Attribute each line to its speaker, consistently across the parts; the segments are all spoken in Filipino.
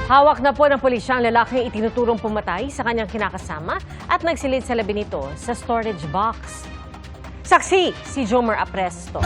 Speaker 1: Hawak na po ng pulisya ang lalaking itinuturong pumatay sa kanyang kinakasama at nagsilid sa labi nito sa storage box. Saksi si Jomer Apresto.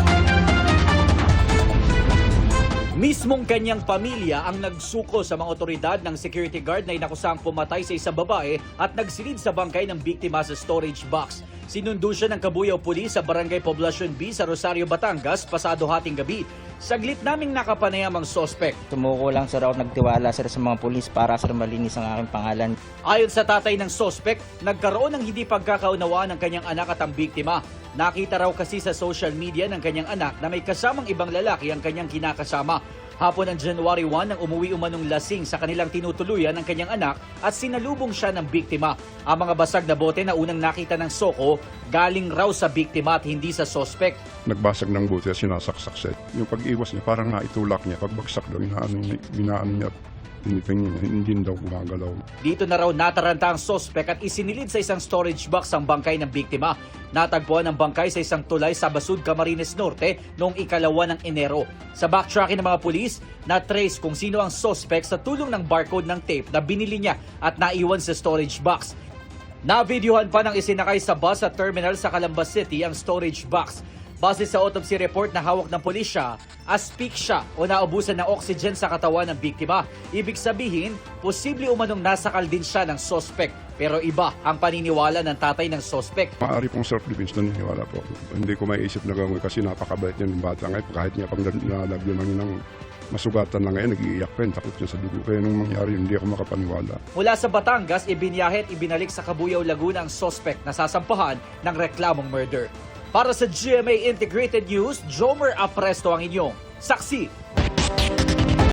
Speaker 2: Mismong kanyang pamilya ang nagsuko sa mga otoridad ng security guard na inakusang pumatay sa isang babae at nagsilid sa bangkay ng biktima sa storage box. Sinundo siya ng Kabuyaw Police sa Barangay Poblacion B sa Rosario, Batangas pasado hating gabi. Saglit naming nakapanayam ang sospek.
Speaker 3: Tumuko lang sir ako, nagtiwala sir sa mga pulis para sir malinis ang aking pangalan.
Speaker 2: Ayon sa tatay ng sospek, nagkaroon ng hindi pagkakaunawaan ng kanyang anak at ang biktima. Nakita raw kasi sa social media ng kanyang anak na may kasamang ibang lalaki ang kanyang kinakasama. Hapon ng January 1 nang umuwi umanong lasing sa kanilang tinutuluyan ng kanyang anak at sinalubong siya ng biktima. Ang mga basag na bote na unang nakita ng Soko galing raw sa biktima at hindi sa sospek.
Speaker 4: Nagbasag ng bote at sinasaksak siya. Yung pag-iwas niya parang naitulak niya. Pagbagsak daw, inaano niya. Tinipin niya, hindi daw gumagalaw.
Speaker 2: Dito na raw nataranta ang sospek at isinilid sa isang storage box ang bangkay ng biktima. Natagpuan ang bangkay sa isang tulay sa Basud, Camarines Norte noong ikalawa ng Enero. Sa backtracking ng mga pulis, na-trace kung sino ang sospek sa tulong ng barcode ng tape na binili niya at naiwan sa storage box. Navideohan pa ng isinakay sa bus at terminal sa Calamba City ang storage box. Base sa autopsy report na hawak ng pulisya, asphyxia o naubusan ng oxygen sa katawan ng biktima. Ibig sabihin, posible umanong nasakal din siya ng sospek. Pero iba ang paniniwala ng tatay ng sospek.
Speaker 4: Maaari pong self-defense na niniwala po. Hindi ko maiisip na gawin kasi napakabait niya ng bata ngayon. Kahit niya pang nalagyan lang ng masugatan na ngayon, nag-iiyak pa yun. Takot niya sa dugo. Kaya nung mangyari, hindi ako makapaniwala.
Speaker 2: Mula sa Batangas, ibinyahe at ibinalik sa Kabuyaw, Laguna ang sospek na sasampahan ng reklamong murder. Para sa GMA Integrated News, Jomer Apresto ang inyong saksi.